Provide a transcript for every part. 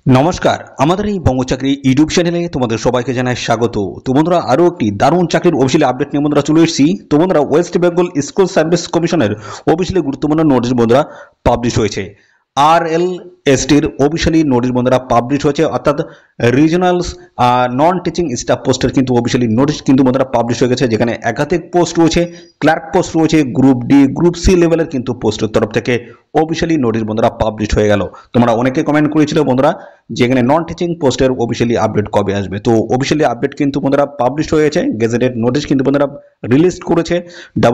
নমস্কার, আমাদের এই বঙ্গচাকরি ইউটিউব চ্যানেলে তোমাদের সবাইকে জানাই স্বাগত। তো বন্ধুরা, আরও একটি দারুণ চাকরির অফিসিয়ালি আপডেট নিয়ে বন্ধুরা চলে এসেছি। তো বন্ধুরা, ওয়েস্ট বেঙ্গল স্কুল সার্ভিস কমিশনের অফিসিয়ালি গুরুত্বপূর্ণ নোটিশ বন্ধুরা পাবলিশ হয়েছে। RLSTর অফিসিয়ালি নোটিশ বন্ধুরা পাবলিশ হয়েছে, অর্থাৎ রিজনাল নন টিচিং স্টাফ পোস্টের কিন্তু অফিসিয়ালি নোটিশ কিন্তু বন্ধুরা পাবলিশ হয়ে গেছে, যেখানে একাধিক পোস্ট রয়েছে, ক্লার্ক পোস্ট রয়েছে, গ্রুপ ডি গ্রুপ সি লেভেলের কিন্তু পোস্টের তরফ থেকে অফিসিয়ালি নোটিশ বন্ধুরা পাবলিশ হয়ে গেল। তোমরা অনেকে কমেন্ট করেছিল বন্ধুরা যেখানে নন টিচিং পোস্টের অফিসিয়ালি আপডেট কবে আসবে। তো অফিসিয়ালি আপডেট কিন্তু বন্ধুরা পাবলিশ হয়ে গেছে, গেজেটেড নোটিশ কিন্তু বন্ধুরা রিলিজ করেছে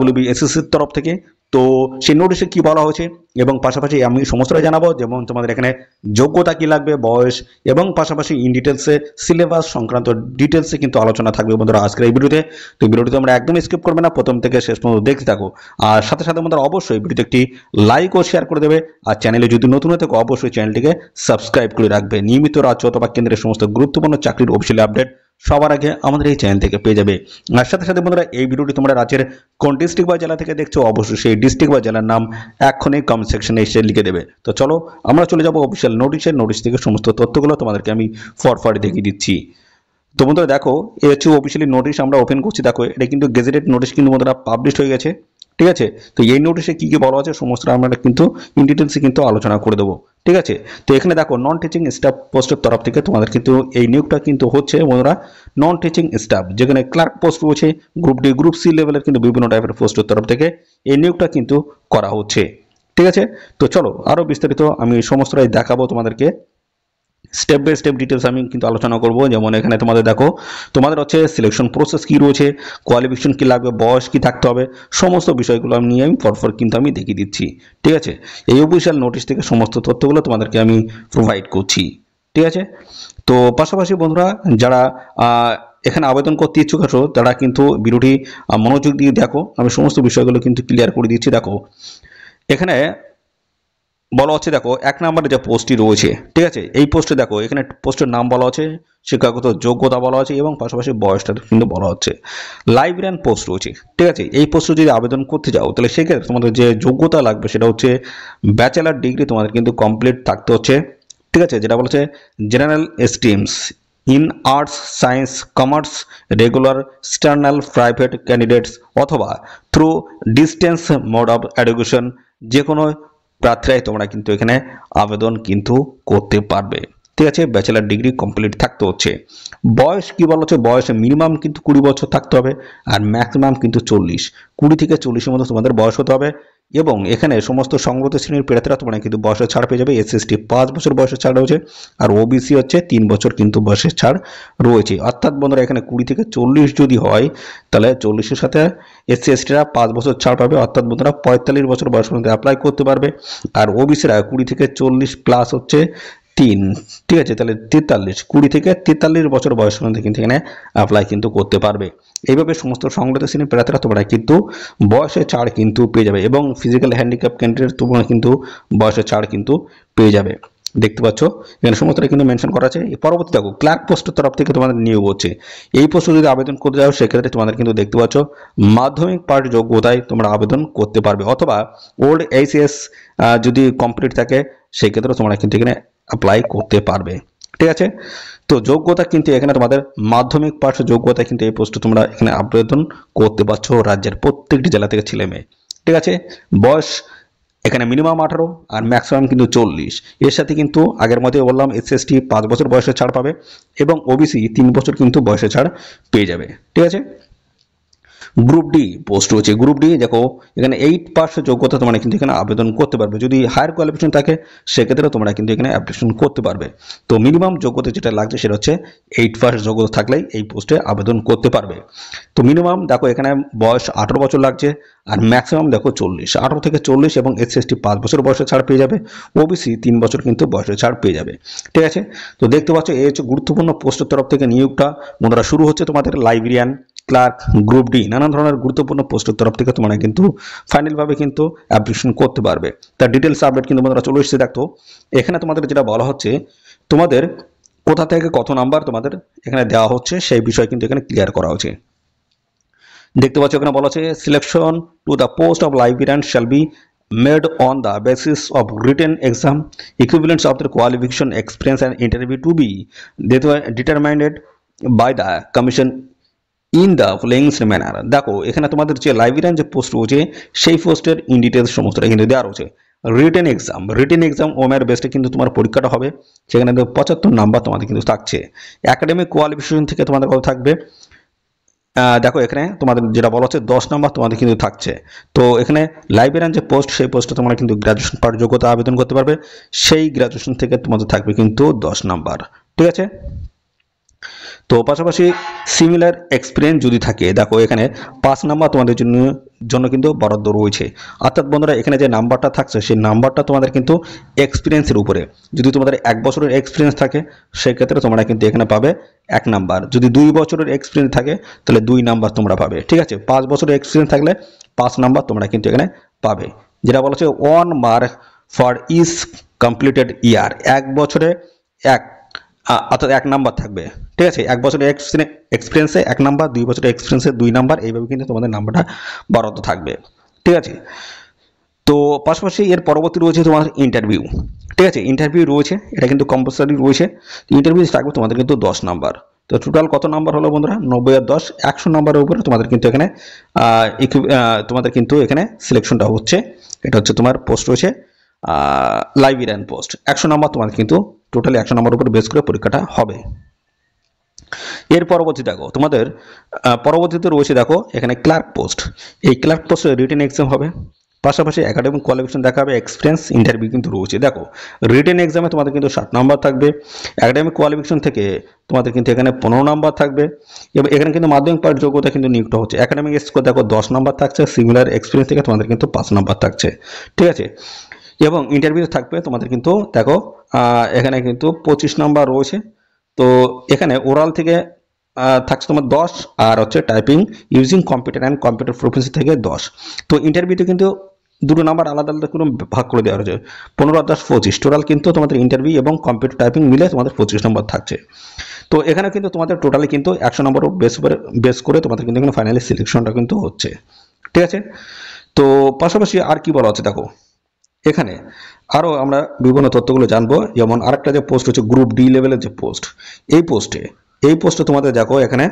WBSSCর তরফ থেকে। তো সেই নোটিশে কি বলা হয়েছে এবং পাশাপাশি আমি সমস্তটাই জানাবো, যেমন তোমাদের এখানে যোগ্যতা কি লাগবে, বয়স এবং পাশাপাশি ইন ডিটেলসে সিলেবাস সংক্রান্ত ডিটেলসে কিন্তু আলোচনা থাকবে বন্ধুরা আজকের এই ভিডিওতে। তো ভিডিওটি তোমরা একদম স্কিপ করবে না, প্রথম থেকে শেষ পর্যন্ত দেখতে থাকো। আর সাথে সাথে বন্ধুরা অবশ্যই ভিডিওতে একটি লাইক ও শেয়ার করে দেবে, আর চ্যানেলে যদি নতুন হয়ে থাকো অবশ্যই চ্যানেলটিকে সাবস্ক্রাইব করে রাখবে। নিয়মিত রাজ্য অথবা কেন্দ্রের সমস্ত গুরুত্বপূর্ণ চাকরির অফিসিয়ালি আপডেট সবার আগে আমাদের এই চ্যানেল থেকে পেয়ে যাবে। আর সাথে সাথে বন্ধুরা, এই ভিডিওটি তোমরা রাজ্যের কোন ডিস্ট্রিক্ট বা জেলা থেকে দেখছো অবশ্যই সেই ডিস্ট্রিক্ট বা জেলার নাম এখনই কমেন্ট সেকশনে এসে লিখে দেবে। তো চলো আমরা চলে যাবো অফিসিয়াল নোটিশ থেকে সমস্ত তথ্যগুলো তোমাদেরকে আমি ফরফারে দেখিয়ে দিচ্ছি। তো বন্ধুরা দেখো, এই হচ্ছে অফিসিয়ালি নোটিশ, আমরা ওপেন করছি। দেখো, এটা কিন্তু গেজেটেড নোটিশ কিন্তু বন্ধুরা পাবলিশ হয়ে গেছে, ঠিক আছে। তো এই নোটিশে কি কি বলা আছে সমস্ত আমরা কিন্তু ইন ডিটেলসে কিন্তু আলোচনা করে দেবো, ঠিক আছে। তো এখানে দেখো, নন টিচিং স্টাফ পোস্টের তরফ থেকে তোমাদের কিন্তু এই নিয়োগটা কিন্তু হচ্ছে বন্ধুরা নন টিচিং স্টাফ, যেখানে ক্লার্ক পোস্ট রয়েছে, গ্রুপ ডি গ্রুপ সি লেভেলের কিন্তু বিভিন্ন টাইপের পোস্টের তরফ থেকে এই নিয়োগটা কিন্তু করা হচ্ছে, ঠিক আছে। তো চলো আরো বিস্তারিত আমি সমস্তটাই দেখাবো তোমাদেরকে, স্টেপ বাই স্টেপ ডিটেলস আমি কিন্তু আলোচনা করব। যেমন এখানে তোমাদের দেখো, তোমাদের হচ্ছে সিলেকশন প্রসেস কি রয়েছে, কোয়ালিফিকেশন কি লাগবে, বয়স কি থাকতে হবে, সমস্ত বিষয়গুলো আমি নিয়ে পরপর কিন্তু আমি দেখিয়ে দিচ্ছি, ঠিক আছে। এই অফিসিয়াল নোটিশ থেকে সমস্ত তথ্যগুলো তোমাদেরকে আমি প্রোভাইড করছি, ঠিক আছে। তো পাশাপাশি বন্ধুরা, যারা এখানে আবেদন করতে ইচ্ছুক আছো তারা কিন্তু ভিডিওটি মনোযোগ দিয়ে দেখো, আমি সমস্ত বিষয়গুলো কিন্তু ক্লিয়ার করে দিচ্ছি। দেখো, এখানে বলা হচ্ছে, দেখো এক নম্বরে যে পোস্টটি রয়েছে, ঠিক আছে, এই পোস্টে দেখো এখানে পোস্টের নাম বলা আছে, শিক্ষাগত যোগ্যতা বলা আছে এবং পাশাপাশি বয়সটা কিন্তু বলা হচ্ছে। লাইব্রেরিয়ান পোস্ট রয়েছে, ঠিক আছে। এই পোস্টে যদি আবেদন করতে যাও তাহলে সেক্ষেত্রে তোমাদের যে যোগ্যতা লাগবে সেটা হচ্ছে ব্যাচেলার ডিগ্রি তোমাদের কিন্তু কমপ্লিট থাকতে হচ্ছে, ঠিক আছে। যেটা বলেছে general streams in arts science commerce regular external private candidates অথবা through distance mode of education, যে কোনো প্রার্থীরাই তোমরা কিন্তু এখানে আবেদন কিন্তু করতে পারবে, ঠিক আছে। ব্যাচেলার ডিগ্রি কমপ্লিট থাকতে হচ্ছে। বয়স কি বলা হচ্ছে, বয়স মিনিমাম কিন্তু 20 বছর থাকতে হবে আর ম্যাক্সিমাম কিন্তু 40, 20 থেকে 40-এর মধ্যে তোমাদের বয়স হতে হবে। এবং এখানে সমস্ত সংগত শ্রেণীর প্রার্থীরা তোমরা কিন্তু বয়সের ছাড় পেয়ে যাবে। SC/ST 5 বছর বয়সের ছাড় রয়েছে, আর OBC হচ্ছে 3 বছর কিন্তু বয়সের ছাড় রয়েছে। অর্থাৎ বন্ধুরা, এখানে 20 থেকে 40 যদি হয় তাহলে 40-এর সাথে SC/STরা 5 বছর ছাড় পাবে, অর্থাৎ বন্ধুরা 45 বছর বয়স পর্যন্ত অ্যাপ্লাই করতে পারবে। আর OBCরা 20 থেকে 40 প্লাস হচ্ছে 3, ঠিক আছে, তাহলে 43, 20 থেকে 43 বছর বয়স পর্যন্ত কিন্তু এখানে অ্যাপ্লাই কিন্তু করতে পারবে। এইভাবে সমস্ত সংগঠিত শ্রেণীর প্রার্থীরা তোমরা কিন্তু বয়সের ছাড় কিন্তু পেয়ে যাবে এবং ফিজিক্যাল হ্যান্ডিক্যাপ ক্যান্ডিডেট তোমরা কিন্তু বয়সের ছাড় কিন্তু পেয়ে যাবে। দেখতে পাচ্ছ এখানে সমস্তটা কিন্তু মেনশন করা আছে। পরবর্তী দেখো, ক্লার্ক পোস্টের তরফ থেকে তোমাদের নিয়োগ হচ্ছে। এই পোস্টে যদি আবেদন করতে যাও সেক্ষেত্রে তোমাদের কিন্তু দেখতে পাচ্ছ মাধ্যমিক পাঠ যোগ্যতায় তোমরা আবেদন করতে পারবে, অথবা ওল্ড HSS যদি কমপ্লিট থাকে সেক্ষেত্রে তোমরা কিন্তু এখানে অ্যাপ্লাই করতে পারবে, ঠিক আছে। তো যোগ্যতা কিন্তু এখানে তোমাদের মাধ্যমিক পাঠ যোগ্যতা কিন্তু এই পোস্টে তোমরা এখানে আবেদন করতে পারছো রাজ্যের প্রত্যেকটি জেলা থেকে ছেলে মেয়ে, ঠিক আছে। বয়স এখানে মিনিমাম 18 আর ম্যাক্সিমাম কিন্তু 40। এর সাথে কিন্তু আগের মধ্যে বললাম SC/ST 5 বছর বয়সের ছাড় পাবে এবং OBC 3 বছর কিন্তু বয়সের ছাড় পেয়ে যাবে, ঠিক আছে। গ্রুপ ডি পোস্ট রয়েছে। গ্রুপ ডি দেখো, এখানে 8 পাস যোগ্যতা তোমরা কিন্তু এখানে আবেদন করতে পারবে। যদি হায়ার কোয়ালিফিকেশন থাকে সেক্ষেত্রে তোমরা কিন্তু এখানে অ্যাপ্লিকেশন করতে পারবে। তো মিনিমাম যোগ্যতা যেটা লাগছে সেটা হচ্ছে 8 পাস যোগ্যতা থাকলেই এই পোস্টে আবেদন করতে পারবে। তো মিনিমাম দেখো এখানে বয়স 18 বছর লাগছে আর ম্যাক্সিমাম দেখো 40, 18 থেকে 40 এবং SC/ST 5 বছর বয়সের ছাড় পেয়ে যাবে, OBC 3 বছর কিন্তু বয়সের ছাড় পেয়ে যাবে, ঠিক আছে। তো দেখতে পাচ্ছ এই হচ্ছে গুরুত্বপূর্ণ পোস্টের তরফ থেকে নিয়োগটা বন্ধুরা শুরু হচ্ছে। তোমাদের লাইব্রেরিয়ান, ক্লার্ক, গ্রুপ ডি নানান ধরনের গুরুত্বপূর্ণ পোস্টের তরফ থেকে তোমরা কিন্তু ফাইনাল ভাবে কিন্তু অ্যাপ্লিকেশন করতে পারবে। তার ডিটেলস আপডেট কিন্তু বন্ধুরা চলে এসেছে। দেখো এখানে তোমাদের যেটা বলা হচ্ছে, তোমাদের কোথা থেকে কত নাম্বার তোমাদের এখানে দেওয়া হচ্ছে সেই বিষয় কিন্তু এখানে ক্লিয়ার করা হচ্ছে। দেখতে পাচ্ছ এখানে বলা আছে selection to the post of librarian shall be made on the basis of written exam equivalents of the qualification experience and interview to be that were determined by the commission in the following manner। দেখো এখানে তোমাদের যে librarian যে post রয়েছে সেই পোস্টের in details সমস্তটা কিন্তু দেওয়া রয়েছে। রিটেন এক্সাম ওমের বেসে কিন্তু তোমার পরীক্ষাটা হবে, সেখানে 75 নাম্বার তোমাদের কিন্তু থাকছে। একাডেমিক কোয়ালিফিকেশন থেকে তোমাদের কত থাকবে, দেখো এখানে তোমাদের যেটা বলা হচ্ছে 10 নাম্বার তোমাদের কিন্তু থাকছে। তো এখানে লাইব্রেরিয়ান যে পোস্ট সেই পোস্টে তোমরা কিন্তু গ্রাজুয়েশন পার যোগ্যতা আবেদন করতে পারবে, সেই গ্রাজুয়েশন থেকে তোমাদের থাকবে কিন্তু 10 নাম্বার, ঠিক আছে। তো পাশাপাশি সিমিলার এক্সপিরিয়েন্স যদি থাকে, দেখো এখানে 5 নাম্বার তোমাদের জন্য কিন্তু বরাদ্দ রয়েছে। অর্থাৎ বন্ধুরা এখানে যে নাম্বারটা থাকছে সেই নাম্বারটা তোমাদের কিন্তু এক্সপিরিয়েন্সের উপরে। যদি তোমাদের 1 বছরের এক্সপিরিয়েন্স থাকে সেক্ষেত্রে তোমরা কিন্তু এখানে পাবে 1 নাম্বার। যদি 2 বছরের এক্সপিরিয়েন্স থাকে তাহলে 2 নাম্বার তোমরা পাবে, ঠিক আছে। 5 বছরের এক্সপিরিয়েন্স থাকলে 5 নাম্বার তোমরা কিন্তু এখানে পাবে। যেটা বলা হচ্ছে 1 মার্ক ফর ইচ কমপ্লিটেড ইয়ার, 1 বছরে অর্থাৎ 1 নাম্বার থাকবে, ঠিক আছে। 1 বছরের এক্সপিরিয়েন্সে 1 নাম্বার, 2 বছরের এক্সপিরিয়েন্সে 2 নাম্বার, এইভাবে কিন্তু তোমাদের নাম্বারটা বরাদ্দ থাকবে, ঠিক আছে। তো পাশাপাশি এর পরবর্তী রয়েছে তোমার ইন্টারভিউ, ঠিক আছে। ইন্টারভিউ রয়েছে, এটা কিন্তু কম্পালসারি রয়েছে। ইন্টারভিউ থাকবে তোমাদের কিন্তু 10 নাম্বার। তো টোটাল কত নাম্বার হলো বন্ধুরা, 90 আর 10 100 নাম্বারের উপরে তোমাদের কিন্তু এখানে তোমাদের কিন্তু এখানে সিলেকশনটা হচ্ছে। এটা হচ্ছে তোমার পোস্ট রয়েছে লাইব্রেরিয়ান পোস্ট, 100 নাম্বার তোমাদের কিন্তু টোটালি 100 নাম্বার উপর বেস করে পরীক্ষাটা হবে। এর পরবর্তী দেখো তোমাদের পরবর্তীতে রয়েছে দেখো এখানে ক্লার্ক পোস্ট। এই ক্লার্ক পোস্টে রিটেন এক্সাম হবে, পাশাপাশি একাডেমিক কোয়ালিফিকেশন দেখাবে, এক্সপিরিয়েন্স ইন্টারভিউ কিন্তু রয়েছে। দেখো রিটেন এক্সামে তোমাদের কিন্তু 60 নাম্বার থাকবে, একাডেমিক কোয়ালিফিকেশন থেকে তোমাদের কিন্তু এখানে 15 নাম্বার থাকবে, এবং এখানে কিন্তু মাধ্যমিক পাঠ যোগ্যতা কিন্তু নিয়োগটা হচ্ছে। একাডেমিক স্কোর দেখো 10 নাম্বার থাকছে, সিমিলার এক্সপিরিয়েন্স থেকে তোমাদের কিন্তু 5 নাম্বার থাকছে, ঠিক আছে। এবং ইন্টারভিউ থাকবে তোমাদের কিন্তু দেখো এখানে কিন্তু 25 নাম্বার রয়েছে। তো এখানে ওরাল থেকে থাকছে তোমার 10, আর হচ্ছে typing using computer and computer proficiency থেকে 10। তো ইন্টারভিউতে কিন্তু দুটো নাম্বার আলাদা আলাদা করে ভাগ করে দেওয়া হয়েছে, 15 আর 10 25, টোটাল কিন্তু তোমাদের ইন্টারভিউ এবং কম্পিউটার টাইপিং মিলে তোমাদের 25 নম্বর থাকছে। তো এখানে কিন্তু তোমাদের টোটালি কিন্তু 100 নম্বর বেস করে তোমাদের কিন্তু এখানে ফাইনালি সিলেকশনটা কিন্তু হচ্ছে, ঠিক আছে। তো পাশাপাশি আর কি বলা হচ্ছে দেখো এখানে আরও আমরা বিভিন্ন তথ্যগুলো জানবো। যেমন আরেকটা যে পোস্ট হচ্ছে গ্রুপ ডি লেভেলের যে পোস্ট, এই পোস্টে তোমাদের দেখো এখানে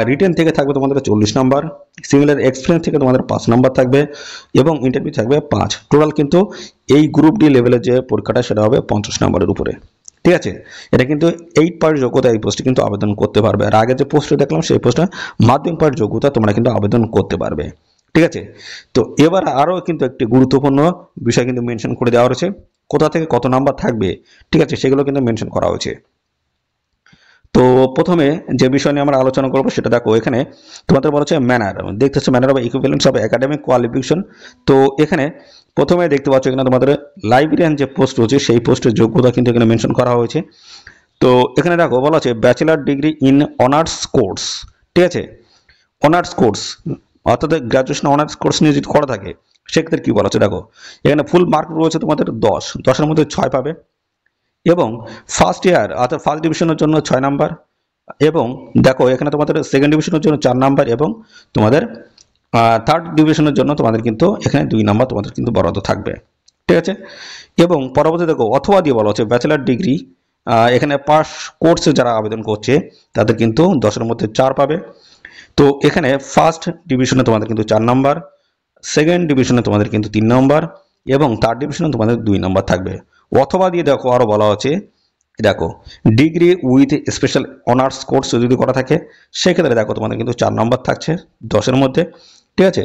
রিটেন থেকে থাকবে তোমাদের 40 নাম্বার, সিমিলার এক্সপিরিয়েন্স থেকে তোমাদের 5 নাম্বার থাকবে, এবং ইন্টারভিউ থাকবে 5। টোটাল কিন্তু এই গ্রুপ ডি লেভেলের যে পরীক্ষাটা সেটা হবে 50 নাম্বারের উপরে, ঠিক আছে। এটা কিন্তু 8 পার যোগ্যতা এই পোস্টে কিন্তু আবেদন করতে পারবে। আর আগে যে পোস্টে দেখলাম সেই পোস্টে মাধ্যমিক পার যোগ্যতা তোমরা কিন্তু আবেদন করতে পারবে, ঠিক আছে। তো এবার আরও কিন্তু একটি গুরুত্বপূর্ণ বিষয় কিন্তু মেনশন করে দেওয়া হয়েছে, কোথা থেকে কত নাম্বার থাকবে, ঠিক আছে, সেগুলো কিন্তু মেনশন করা হয়েছে। তো প্রথমে যে বিষয় নিয়ে আমরা আলোচনা করবো সেটা দেখো এখানে তোমাদের বলা হচ্ছে ম্যানার, দেখতেছো manner of equivalence of academic qualification. তো এখানে প্রথমে দেখতে পাচ্ছ এখানে তোমাদের লাইব্রেরিয়ান যে পোস্ট রয়েছে সেই পোস্টের যোগ্যতা কিন্তু এখানে মেনশন করা হয়েছে। তো এখানে দেখো বলা আছে bachelor degree in honours course, ঠিক আছে। অনার্স কোর্স অর্থাৎ গ্রাজুয়েশন অনার্স কোর্স নিয়ে যদি করা থাকে সেক্ষেত্রে কি বলা হচ্ছে দেখো এখানে ফুল মার্ক রয়েছে তোমাদের 10-10-এর মধ্যে 6 পাবে, এবং ফার্স্ট ইয়ার অর্থাৎ ফার্স্ট ডিভিশনের জন্য 6 নাম্বার, এবং দেখো এখানে তোমাদের সেকেন্ড ডিভিশনের জন্য 4 নাম্বার, এবং তোমাদের থার্ড ডিভিশনের জন্য তোমাদের কিন্তু এখানে 2 নাম্বার তোমাদের কিন্তু বরাদ্দ থাকবে, ঠিক আছে। এবং পরবর্তী দেখো অথবা দিয়ে বলা হচ্ছে ব্যাচেলার ডিগ্রি এখানে পাস কোর্সে যারা আবেদন করছে তাদের কিন্তু 10-এর মধ্যে 4 পাবে। তো এখানে ফার্স্ট ডিভিশনে তোমাদের কিন্তু 4 নাম্বার, সেকেন্ড ডিভিশনে তোমাদের কিন্তু 3 নাম্বার, এবং থার্ড ডিভিশনে তোমাদের 2 নাম্বার থাকবে। অথবা দিয়ে দেখো আরও বলা হচ্ছে দেখো degree with special honours course যদি করা থাকে সেক্ষেত্রে দেখো তোমাদের কিন্তু 4 নাম্বার থাকছে 10-এর মধ্যে, ঠিক আছে।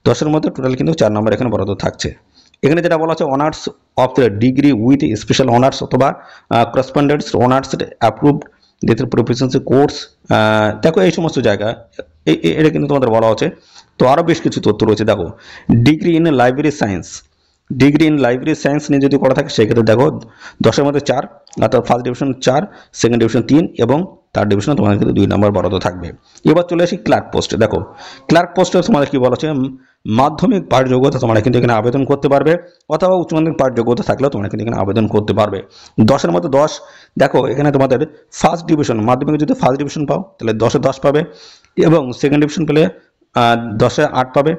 10-এর মধ্যে টোটাল কিন্তু 4 নাম্বার এখানে বরাদ্দ থাকছে। এখানে যেটা বলা হচ্ছে honours of the degree with special honours অথবা করসপন্ডেন্স অনার্স অ্যাপ্রুভড ডেথের প্রফিসিয়েন্সি কোর্স, দেখো এই সমস্ত জায়গা এটা কিন্তু তোমাদের বলা হচ্ছে। তো আরও বেশ কিছু তথ্য রয়েছে দেখো ডিগ্রি ইন লাইব্রেরি সায়েন্স নিয়ে যদি করা থাকে সেক্ষেত্রে দেখো 10-এর মধ্যে 4, অর্থাৎ ফার্স্ট ডিভিশন 4, সেকেন্ড ডিভিশন 3, এবং থার্ড ডিভিশনে তোমাদের কিন্তু 2 নাম্বার বরাদ্দ থাকবে। এবার চলে আসি ক্লার্ক পোস্টে। দেখো ক্লার্ক পোস্টে তোমাদের কি বলা হচ্ছে মাধ্যমিক পাঠ যোগ্যতা তোমরা কিন্তু এখানে আবেদন করতে পারবে, অথবা উচ্চ মাধ্যমিক পাঠ যোগ্যতা থাকলেও তোমরা কিন্তু এখানে আবেদন করতে পারবে। 10-এর মধ্যে 10, দেখো এখানে তোমাদের ফার্স্ট ডিভিশন মাধ্যমিকে যদি ফার্স্ট ডিভিশন পাও তাহলে 10-এ 10 পাবে, এবং সেকেন্ড ডিভিশন পেলে 10-এ 8 পাবে,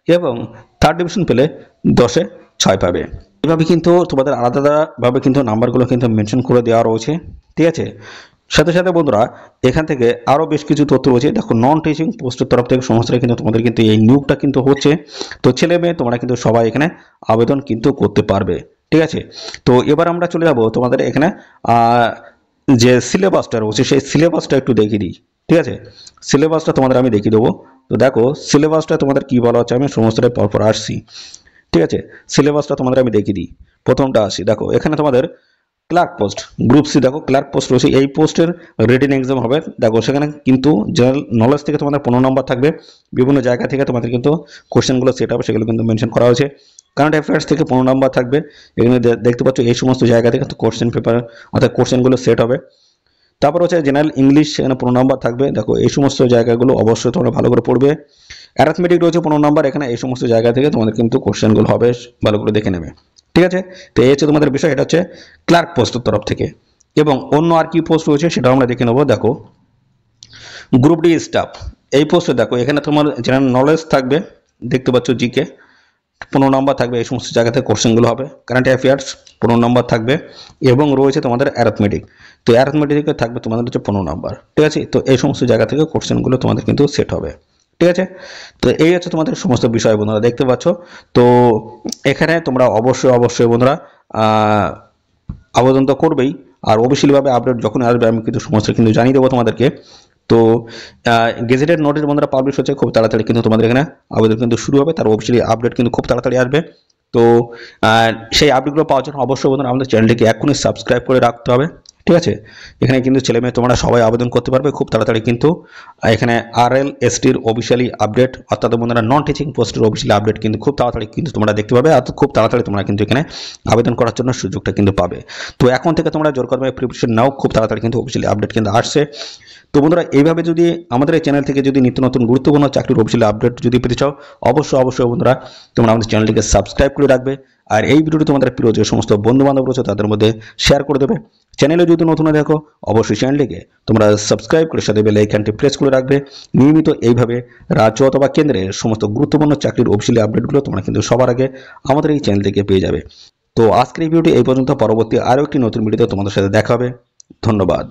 এবং থার্ড ডিভিশন পেলে 10-এ 6 পাবে। এভাবে কিন্তু তোমাদের আলাদা আলাদাভাবে কিন্তু নাম্বারগুলো কিন্তু মেনশন করে দেওয়া রয়েছে, ঠিক আছে। সাথে সাথে বন্ধুরা এখান থেকে আরও বেশ কিছু তথ্য রয়েছে। দেখো নন টিচিং পোস্টের তরফ থেকে সংস্থায় কিন্তু তোমাদের কিন্তু এই নিয়োগটা কিন্তু হচ্ছে। তো ছেলে মেয়ে তোমরা কিন্তু সবাই এখানে আবেদন কিন্তু করতে পারবে, ঠিক আছে। তো এবার আমরা চলে যাব তোমাদের এখানে যে সিলেবাসটা রয়েছে সেই সিলেবাসটা একটু দেখিয়ে দিই, ঠিক আছে। সিলেবাসটা তোমাদের আমি দেখিয়ে দেবো। তো দেখো সিলেবাসটা তোমাদের কি বলা হচ্ছে, আমি সমস্তটাই পরপর আসছি, ঠিক আছে। সিলেবাসটা তোমাদের আমি দেখিয়ে দিই। প্রথমটা আসি, দেখো এখানে তোমাদের ক্লার্ক পোস্ট গ্রুপ সি, দেখো ক্লার্ক পোস্ট রয়েছে। এই পোস্টের রিটেন এক্সাম হবে। দেখো সেখানে কিন্তু জেনারেল নলেজ থেকে তোমাদের 15 নম্বর থাকবে। বিভিন্ন জায়গা থেকে তোমাদের কিন্তু কোশ্চেনগুলো সেট হবে, সেগুলো কিন্তু মেনশন করা হয়েছে। কারেন্ট অ্যাফেয়ার্স থেকে 15 নম্বর থাকবে। এখানে দেখতে পাচ্ছ এই সমস্ত জায়গা থেকে কোশ্চেন পেপার অর্থাৎ কোশ্চেনগুলো সেট হবে। তারপর হচ্ছে জেনারেল ইংলিশ, সেখানে 15 নম্বর থাকবে। দেখো এই সমস্ত জায়গাগুলো অবশ্যই তোমরা ভালো করে পড়বে। অ্যারিথমেটিক রয়েছে 15 নম্বর, এখানে এই সমস্ত জায়গা থেকে তোমাদের কিন্তু কোশ্চেনগুলো হবে, ভালো করে দেখে নেবে, ঠিক আছে। তো এই হচ্ছে তোমাদের বিষয়, এটা হচ্ছে ক্লার্ক পোস্টের তরফ থেকে। এবং অন্য আর কি পোস্ট রয়েছে সেটাও আমরা দেখে নেবো। দেখো গ্রুপ ডি স্টাফ, এই পোস্টে দেখো এখানে তোমার জেনারেল নলেজ থাকবে, দেখতে পাচ্ছ জিকে 15 নম্বর থাকবে। এই সমস্ত জায়গা থেকে কোশ্চেনগুলো হবে। কারেন্ট অ্যাফেয়ার্স 15 নম্বর থাকবে এবং রয়েছে তোমাদের অ্যারিথমেটিক। তো অ্যারিথমেটিকে থাকবে তোমাদের হচ্ছে 15 নম্বর, ঠিক আছে। তো এই সমস্ত জায়গা থেকে কোশ্চেনগুলো তোমাদের কিন্তু সেট হবে, ঠিক আছে। তো এই হচ্ছে তোমাদের সমস্ত বিষয় বন্ধুরা, দেখতে পাচ্ছ। তো এখানে তোমরা অবশ্যই বন্ধুরা আবেদন তো করবেই। আর অফিসিয়ালিভাবে আপডেট যখন আসবে আমি কিন্তু সমস্ত কিন্তু জানিয়ে দেবো তোমাদেরকে। তো গেজেটেড নোটিশ বন্ধুরা পাবলিশ হচ্ছে খুব তাড়াতাড়ি, কিন্তু তোমাদের এখানে আবেদন কিন্তু শুরু হবে। তার অফিসিয়ালি আপডেট কিন্তু খুব তাড়াতাড়ি আসবে। তো সেই আপডেটগুলো পাওয়ার জন্য অবশ্যই বন্ধুরা আমাদের চ্যানেলটিকে এখনই সাবস্ক্রাইব করে রাখতে হবে, ঠিক আছে। এখানে কিন্তু ছেলে মেয়ে তোমরা সবাই আবেদন করতে পারবে খুব তাড়াতাড়ি। কিন্তু এখানে RLSTর অফিসিয়ালি আপডেট অর্থাৎ বন্ধুরা নন টিচিং পোস্টের অফিসিয়ালি আপডেট কিন্তু খুব তাড়াতাড়ি কিন্তু তোমরা দেখতে পাবে। আর খুব তাড়াতাড়ি তোমরা কিন্তু এখানে আবেদন করার জন্য সুযোগটা কিন্তু পাবে। তো এখন থেকে তোমরা জোর কর্মে প্রিপারেশন নাও, খুব তাড়াতাড়ি কিন্তু অফিসিয়ালি আপডেট কিন্তু আসছে। তো বন্ধুরা এইভাবে যদি আমাদের এই চ্যানেল থেকে যদি নিত্য নতুন গুরুত্বপূর্ণ চাকরির অফিসিয়ালি আপডেট যদি পেতে চাও, অবশ্যই বন্ধুরা তোমরা আমাদের চ্যানেলটিকে সাবস্ক্রাইব করে রাখবে। আর এই ভিডিওটি তোমাদের প্রিয় যে সমস্ত বন্ধু বান্ধব রয়েছে তাদের মধ্যে শেয়ার করে দেবে। চ্যানেলে যদি নতুন দেখো অবশ্যই চ্যানেলটিকে তোমরা সাবস্ক্রাইব করে সাথে বেল আইকনটি প্রেস করে রাখবে। নিয়মিত এইভাবে রাজ্য অথবা কেন্দ্রের সমস্ত গুরুত্বপূর্ণ চাকরির অফিসিয়ালি আপডেটগুলো তোমরা কিন্তু সবার আগে আমাদের এই চ্যানেল থেকে পেয়ে যাবে। তো আজকের এই ভিডিওটি এই পর্যন্ত, পরবর্তী আরও একটি নতুন ভিডিওতে তোমাদের সাথে দেখা হবে। ধন্যবাদ।